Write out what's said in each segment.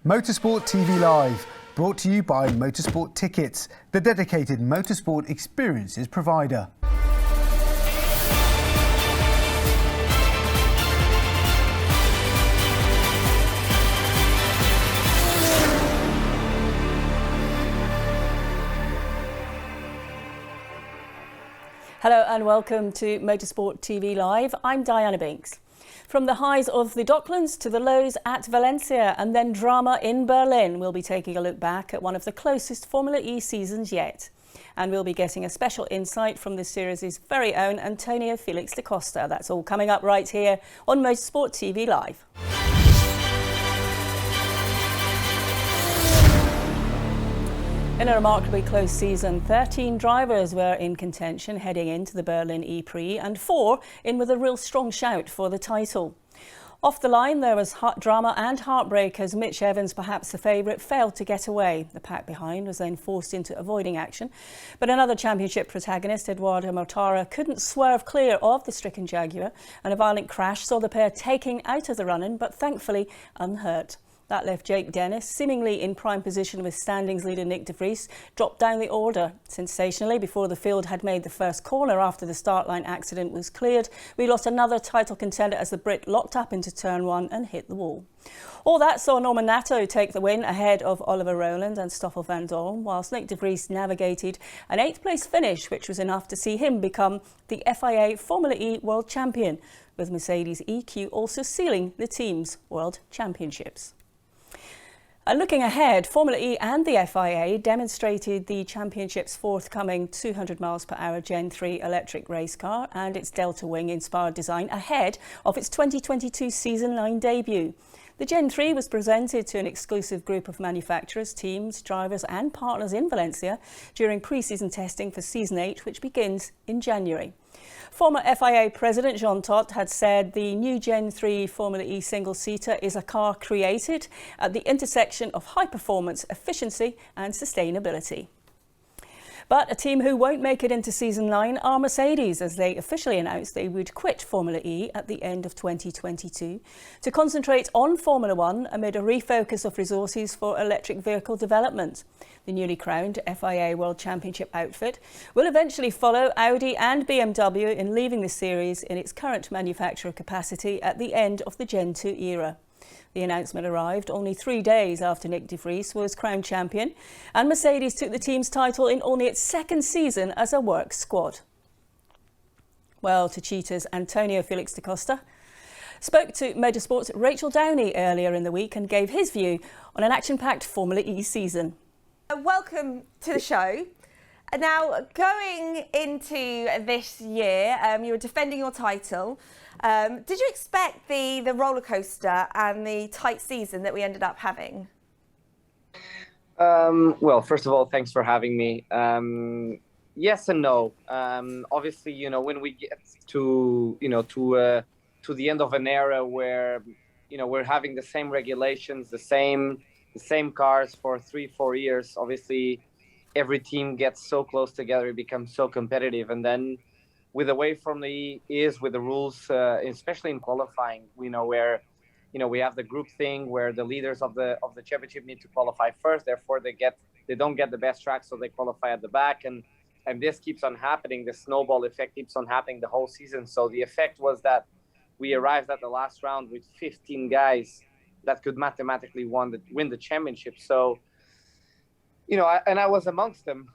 Motorsport TV Live, brought to you by Motorsport Tickets, the dedicated motorsport experiences provider. Hello and welcome to Motorsport TV Live. I'm Diana Binks. From the highs of the Docklands to the lows at Valencia and then drama in Berlin, we'll be taking a look back at one of the closest Formula E seasons yet. And we'll be getting a special insight from this series' very own Antonio Felix da Costa. That's all coming up right here on Motorsport TV Live. In a remarkably close season, 13 drivers were in contention heading into the Berlin E-Prix and 4 in with a real strong shout for the title. Off the line, there was drama and heartbreak as Mitch Evans, perhaps the favourite, failed to get away. The pack behind was then forced into avoiding action. But another championship protagonist, Eduardo Mortara, couldn't swerve clear of the stricken Jaguar, and a violent crash saw the pair taken out of the run-in, but thankfully unhurt. That left Jake Dennis seemingly in prime position with standings leader Nick de Vries drop down the order. Sensationally, before the field had made the first corner after the start line accident was cleared, we lost another title contender as the Brit locked up into turn 1 and hit the wall. All that saw Norman Nato take the win ahead of Oliver Rowland and Stoffel van Dorn, whilst Nick de Vries navigated an 8th place finish, which was enough to see him become the FIA Formula E World Champion, with Mercedes EQ also sealing the team's World Championships. And looking ahead, Formula E and the FIA demonstrated the championship's forthcoming 200 mph Gen 3 electric race car and its Delta Wing-inspired design ahead of its 2022 Season 9 debut. The Gen 3 was presented to an exclusive group of manufacturers, teams, drivers and partners in Valencia during pre-season testing for Season 8, which begins in January. Former FIA President Jean Todt had said the new Gen 3 Formula E single-seater is a car created at the intersection of high performance, efficiency and sustainability. But a team who won't make it into Season 9 are Mercedes, as they officially announced they would quit Formula E at the end of 2022 to concentrate on Formula 1 amid a refocus of resources for electric vehicle development. The newly crowned FIA World Championship outfit will eventually follow Audi and BMW in leaving the series in its current manufacturer capacity at the end of the Gen 2 era. The announcement arrived only 3 days after Nick de Vries was crowned champion, and Mercedes took the team's title in only its second season as a works squad. Well, Techeetah's Antonio Felix da Costa spoke to Motorsport's Rachel Downey earlier in the week and gave his view on an action-packed Formula E season. Welcome to the show. Now, going into this year, you were defending your title. Did you expect the roller coaster and the tight season that we ended up having? Well, first of all, thanks for having me. Yes and no. Obviously, when we get to the end of an era where, we're having the same regulations, the same cars for 3-4 years, obviously every team gets so close together, it becomes so competitive. And then with the way Formula E is, with the rules, especially in qualifying, where we have the group thing where the leaders of the championship need to qualify first, therefore they don't get the best track, so they qualify at the back, and this keeps on happening. The snowball effect keeps on happening the whole season. So the effect was that we arrived at the last round with 15 guys that could mathematically win the championship. So I was amongst them,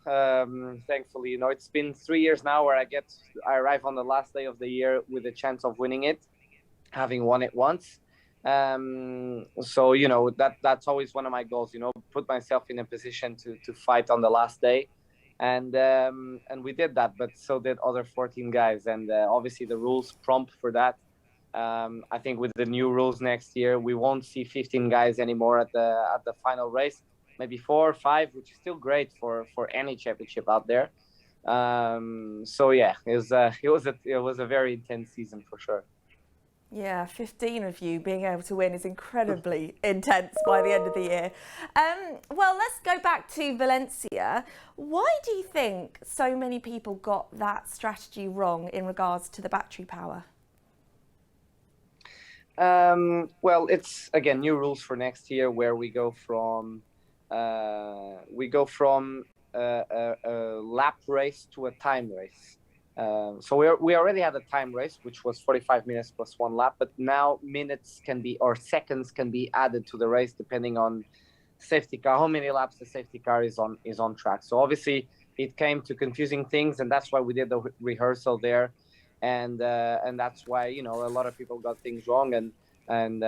thankfully. It's been 3 years now where I arrive on the last day of the year with a chance of winning it, having won it once. So, that's always one of my goals, put myself in a position to fight on the last day. And we did that, but so did other 14 guys. And obviously the rules prompt for that. I think with the new rules next year, we won't see 15 guys anymore at the final race. Maybe 4 or 5, which is still great for any championship out there. So yeah, it was a very intense season for sure. Yeah, 15 of you being able to win is incredibly intense by the end of the year. Well, let's go back to Valencia. Why do you think so many people got that strategy wrong in regards to the battery power? Well, it's again new rules for next year where we go from a lap race to a time race. So we already had a time race, which was 45 minutes plus one lap, but now minutes can be or seconds can be added to the race depending on safety car, how many laps the safety car is on track. So obviously it came to confusing things, and that's why we did the rehearsal there, and that's why a lot of people got things wrong, and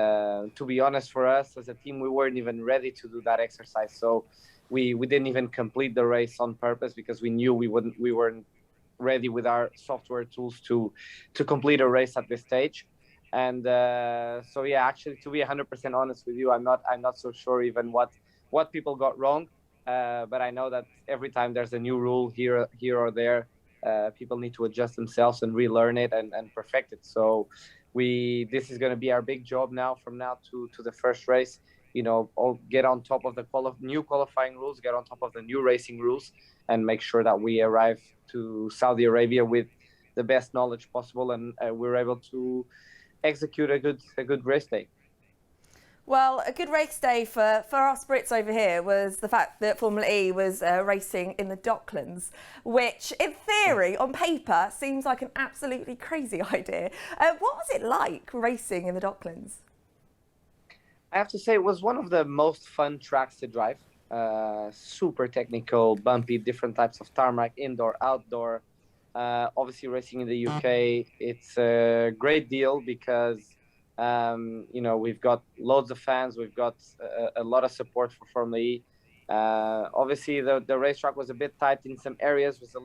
to be honest, for us as a team, we weren't even ready to do that exercise. So we didn't even complete the race on purpose because we knew we weren't ready with our software tools to complete a race at this stage. And so yeah, actually, to be 100% honest with you, I'm not so sure even what people got wrong. But I know that every time there's a new rule here or there, people need to adjust themselves and relearn it and perfect it. So this is going to be our big job now from now to the first race. All get on top of the new qualifying rules, get on top of the new racing rules, and make sure that we arrive to Saudi Arabia with the best knowledge possible, and we're able to execute a good race day. Well, a good race day for us Brits over here was the fact that Formula E was racing in the Docklands, which in theory, on paper, seems like an absolutely crazy idea. What was it like racing in the Docklands? I have to say it was one of the most fun tracks to drive. Super technical, bumpy, different types of tarmac, indoor, outdoor. Obviously, racing in the UK, it's a great deal because we've got loads of fans. We've got a lot of support for Formula E. Obviously, the racetrack was a bit tight in some areas. It was a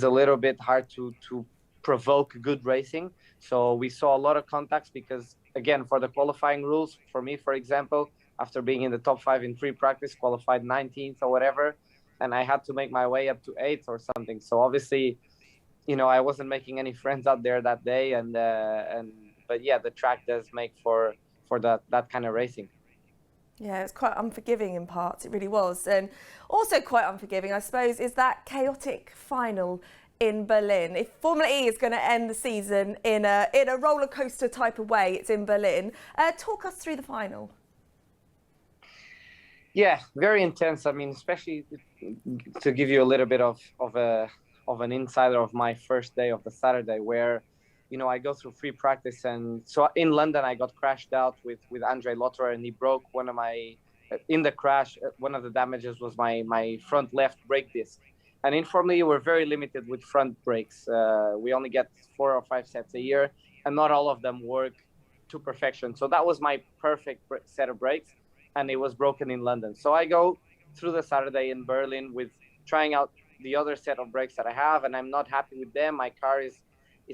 little bit hard to provoke good racing. So we saw a lot of contacts because, again, for the qualifying rules, for me, for example, after being in the top 5 in free practice, qualified 19th or whatever, and I had to make my way up to 8th or something. So obviously, I wasn't making any friends out there that day, but yeah, the track does make for that kind of racing. Yeah, it was quite unforgiving in parts, it really was. And also quite unforgiving, I suppose, is that chaotic final in Berlin. If Formula E is going to end the season in a roller coaster type of way, it's in Berlin. Talk us through the final. Yeah, very intense. I mean, especially to give you a little bit of an insider of my first day of the Saturday, where I go through free practice, and so in London I got crashed out with Andre Lotterer, and he broke in the crash. One of the damages was my front left brake disc, and in Formula E we're very limited with front brakes. We only get 4 or 5 sets a year, and not all of them work to perfection. So that was my perfect set of brakes, and it was broken in London. So I go through the Saturday in Berlin with trying out the other set of brakes that I have, and I'm not happy with them. My car is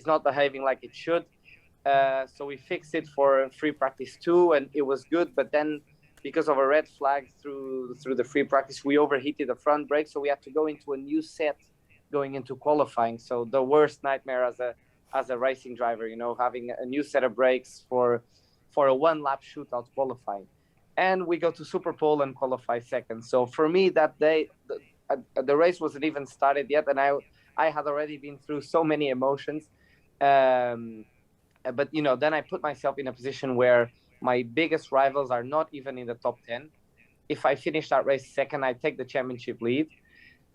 not behaving like it should. So we fixed it for free practice 2, and it was good. But then, because of a red flag through the free practice, we overheated the front brake, so we had to go into a new set going into qualifying. So the worst nightmare as a racing driver, having a new set of brakes for a one-lap shootout qualifying. And we go to Super Pole and qualify second. So for me that day, the race wasn't even started yet, and I had already been through so many emotions. But then I put myself in a position where my biggest rivals are not even in the top 10. If I finish that race second, I take the championship lead.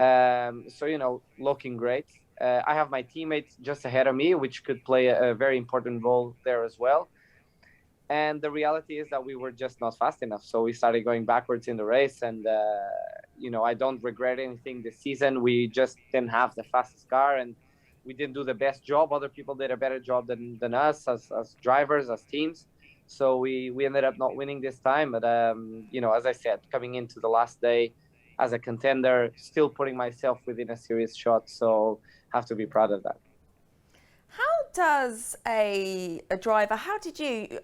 So looking great. I have my teammates just ahead of me, which could play a very important role there as well. And the reality is that we were just not fast enough. So we started going backwards in the race. And, I don't regret anything this season. We just didn't have the fastest car, and we didn't do the best job. Other people did a better job than us as drivers, as teams. So we ended up not winning this time. But, as I said, coming into the last day as a contender, still putting myself within a serious shot. So have to be proud of that. How does a driver, how did you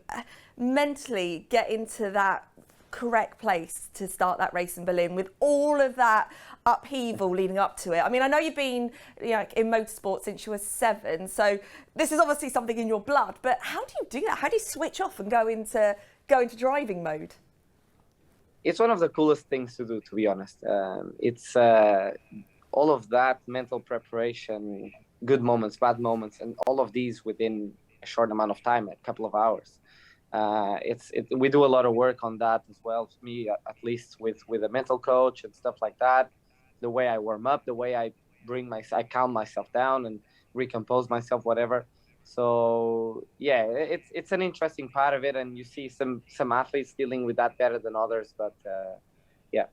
mentally get into that correct place to start that race in Berlin with all of that upheaval leading up to it? I mean, I know you've been in motorsport since you were 7, so this is obviously something in your blood, but how do you do that? How do you switch off and go into driving mode? It's one of the coolest things to do, to be honest. It's all of that mental preparation, good moments, bad moments, and all of these within a a short amount of time, a couple of hours. We do a lot of work on that as well. Me, at least with a mental coach and stuff like that. The way I warm up, the way I calm myself down and recompose myself, whatever. So yeah, it's an interesting part of it, and you see some athletes dealing with that better than others. But yeah.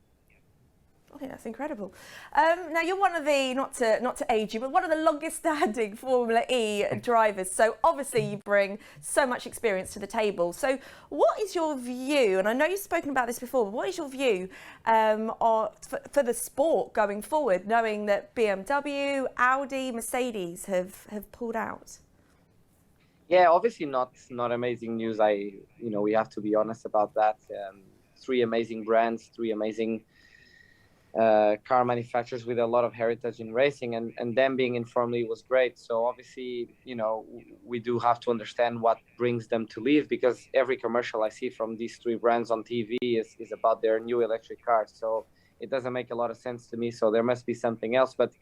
I think that's incredible. Now you're one of the, not to age you, but one of the longest standing Formula E drivers. So obviously you bring so much experience to the table. So what is your view, and I know you've spoken about this before, but what is your view for the sport going forward, knowing that BMW, Audi, Mercedes have pulled out? Yeah, obviously not amazing news. We have to be honest about that. Three amazing brands, three amazing car manufacturers with a lot of heritage in racing, and them being in Formula E was great. So obviously, we do have to understand what brings them to leave, because every commercial I see from these three brands on TV is about their new electric cars. So it doesn't make a lot of sense to me. So there must be something else. But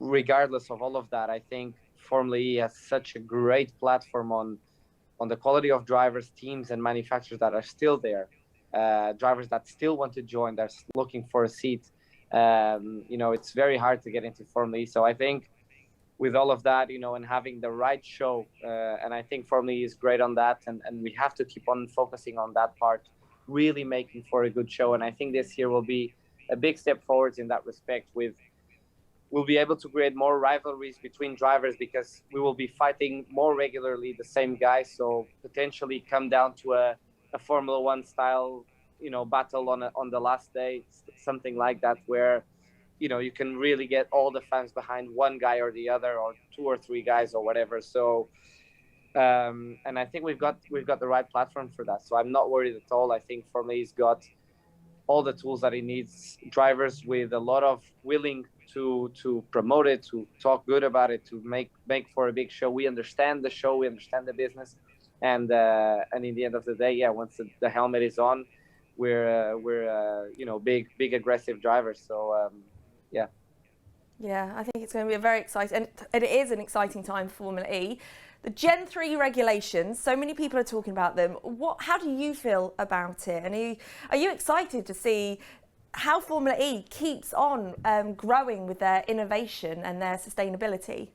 regardless of all of that, I think Formula E has such a great platform on the quality of drivers, teams, and manufacturers that are still there. Drivers that still want to join, that's looking for a seat. It's very hard to get into Formula E. So I think with all of that, and having the right show, and I think Formula E is great on that, and we have to keep on focusing on that part, really making for a good show. And I think this year will be a big step forwards in that respect. We'll be able to create more rivalries between drivers, because we will be fighting more regularly the same guys. So potentially come down to a Formula One style, battle on the last day, something like that, where, you can really get all the fans behind one guy or the other, or two or three guys or whatever. So, and I think we've got the right platform for that. So I'm not worried at all. I think Formula E's got all the tools that it needs, drivers with a lot of willing to promote it, to talk good about it, to make for a big show. We understand the show, we understand the business. And in the end of the day, yeah, once the helmet is on, we're big aggressive drivers. So yeah. Yeah, I think it's going to be a very exciting, and it is an exciting time for Formula E. The Gen 3 regulations, so many people are talking about them. How do you feel about it? And are you excited to see how Formula E keeps on growing with their innovation and their sustainability?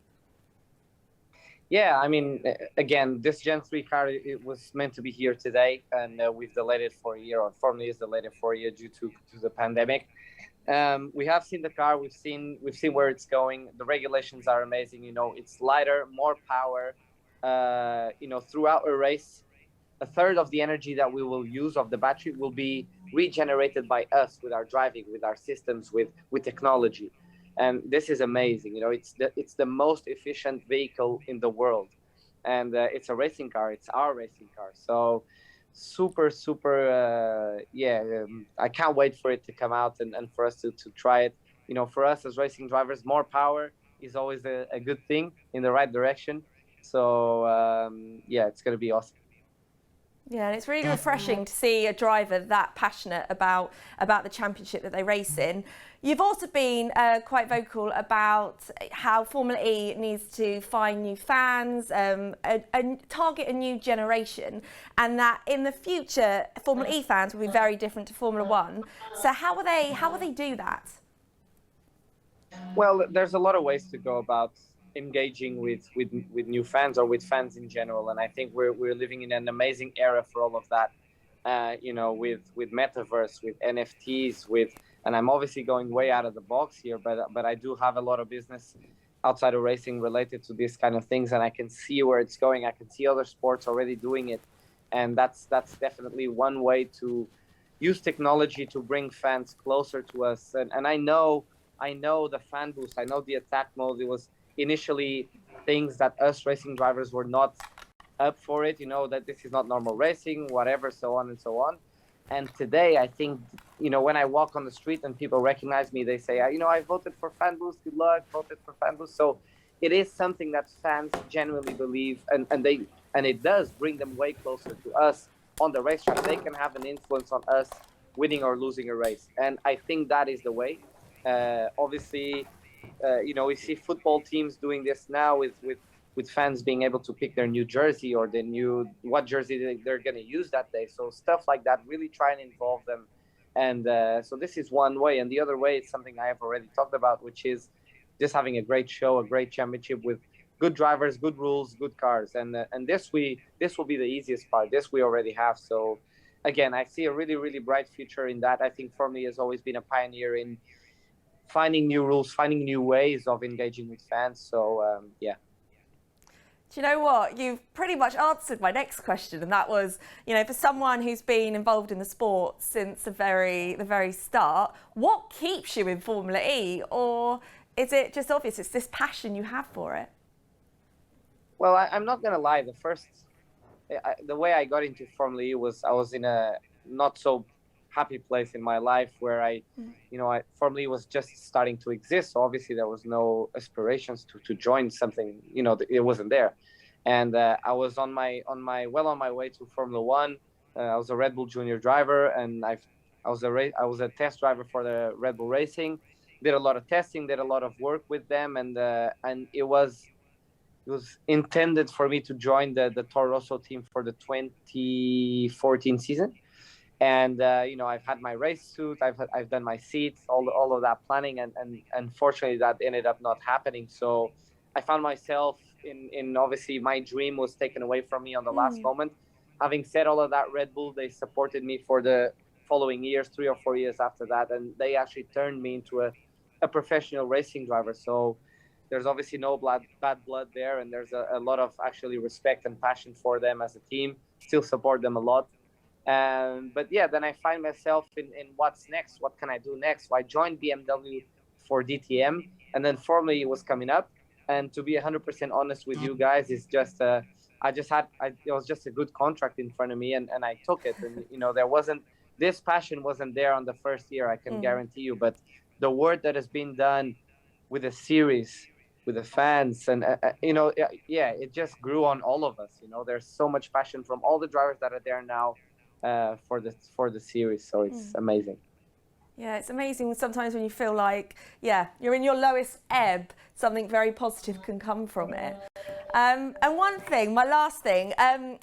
Yeah, I mean, again, this Gen 3 car, it was meant to be here today, and we've delayed it for a year, or Formula E is delayed it for a year due to the pandemic. We have seen the car, we've seen where it's going. The regulations are amazing. It's lighter, more power. Throughout a race, a third of the energy that we will use of the battery will be regenerated by us with our driving, with our systems, with technology. And this is amazing. It's the most efficient vehicle in the world, and it's a racing car. It's our racing car. So super. I can't wait for it to come out and for us to try it. For us as racing drivers, more power is always a good thing in the right direction. So it's going to be awesome. Yeah, and it's really refreshing to see a driver that passionate about the championship that they race in. You've also been quite vocal about how Formula E needs to find new fans and target a new generation, and that in the future Formula E fans will be very different to Formula One. So how will they do that? Well, there's a lot of ways to go about engaging with new fans, or with fans in general, and I think we're living in an amazing era for all of that. With metaverse, with NFTs, and I'm obviously going way out of the box here, but I do have a lot of business outside of racing related to these kind of things, and I can see where it's going. I can see other sports already doing it, and that's definitely one way to use technology to bring fans closer to us. And I know the fan boost, I know the attack mode. It was initially things that us racing drivers were not up for it, that this is not normal racing, whatever, so on and so on. And today, I think, when I walk on the street and people recognize me, they say, I voted for Fan Boost, good luck, voted for Fan Boost. So it is something that fans genuinely believe, and it does bring them way closer to us on the racetrack. They can have an influence on us winning or losing a race. And I think that is the way. Obviously, we see football teams doing this now with with fans being able to pick their new jersey or what jersey they're going to use that day. So stuff like that, really try and involve them. And so this is one way. And the other way is something I have already talked about, which is just having a great show, a great championship with good drivers, good rules, good cars. And this will be the easiest part. This we already have. So again, I see a really, really bright future in that. I think Formula E has always been a pioneer in finding new rules, finding new ways of engaging with fans. So yeah. Do you know what? You've pretty much answered my next question, and that was, you know, for someone who's been involved in the sport since the very start, what keeps you in Formula E? Or is it just obvious it's this passion you have for it? Well, I'm not going to lie. The way I got into Formula E was I was in a not so happy place in my life where Formula E was just starting to exist. So obviously there was no aspirations to join something, it wasn't there. And I was on my way to Formula One. I was a Red Bull junior driver, and I was a test driver for the Red Bull Racing. Did a lot of testing, did a lot of work with them, and it was intended for me to join the Toro Rosso team for the 2014 season. And I've had my race suit, I've done my seats, all of that planning, and unfortunately that ended up not happening. So I found myself in obviously my dream was taken away from me on the last moment. Having said all of that, Red Bull, they supported me for the following years, 3 or 4 years after that, and they actually turned me into a professional racing driver. So there's obviously no bad blood there, and there's a lot of actually respect and passion for them as a team. Still support them a lot. But yeah, then I find myself in what's next? What can I do next? So I joined BMW for DTM, and then Formula E was coming up. And to be 100% honest with you guys, it's just it was just a good contract in front of me, and I took it. And this passion wasn't there on the first year, I can guarantee you. But the work that has been done with the series, with the fans, and it just grew on all of us. There's so much passion from all the drivers that are there now. For the series, so it's amazing. Yeah, it's amazing sometimes when you feel like, you're in your lowest ebb, something very positive can come from it. And one thing, my last thing,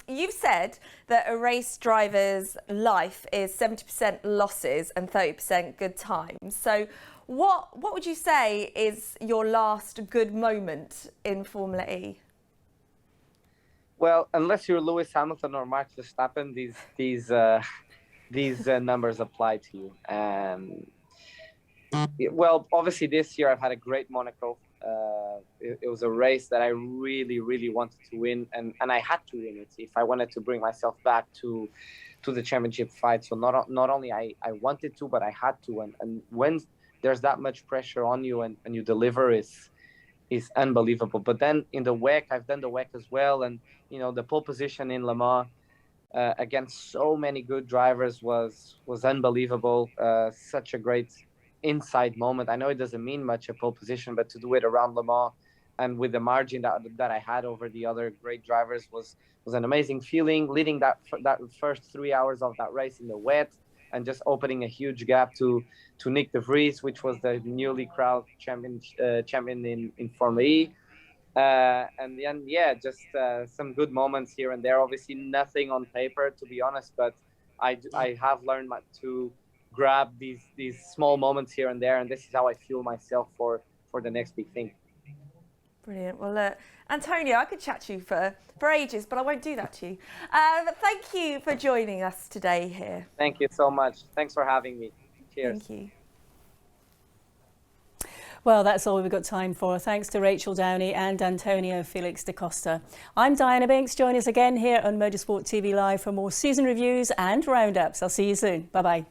you've said that a race driver's life is 70% losses and 30% good times. So what would you say is your last good moment in Formula E? Well, unless you're Lewis Hamilton or Max Verstappen, these numbers apply to you. Well, obviously this year I've had a great Monaco. It was a race that I really, really wanted to win, and I had to win it if I wanted to bring myself back to the championship fight. So not only I wanted to, but I had to. And when there's that much pressure on you and you deliver, is unbelievable. But then in the WEC, I've done the WEC as well, and the pole position in Le Mans against so many good drivers was unbelievable. Such a great inside moment. I know it doesn't mean much, a pole position, but to do it around Le Mans and with the margin that I had over the other great drivers was an amazing feeling. Leading that first 3 hours of that race in the wet, and just opening a huge gap to Nick de Vries, which was the newly crowned champion in Formula E. And then, just some good moments here and there. Obviously, nothing on paper, to be honest, but I have learned to grab these small moments here and there, and this is how I fuel myself for the next big thing. Brilliant. Well, Antonio, I could chat to you for ages, but I won't do that to you. Thank you for joining us today here. Thank you so much. Thanks for having me. Cheers. Thank you. Well, that's all we've got time for. Thanks to Rachel Downey and Antonio Felix da Costa. I'm Diana Binks. Join us again here on Motorsport TV Live for more season reviews and roundups. I'll see you soon. Bye-bye.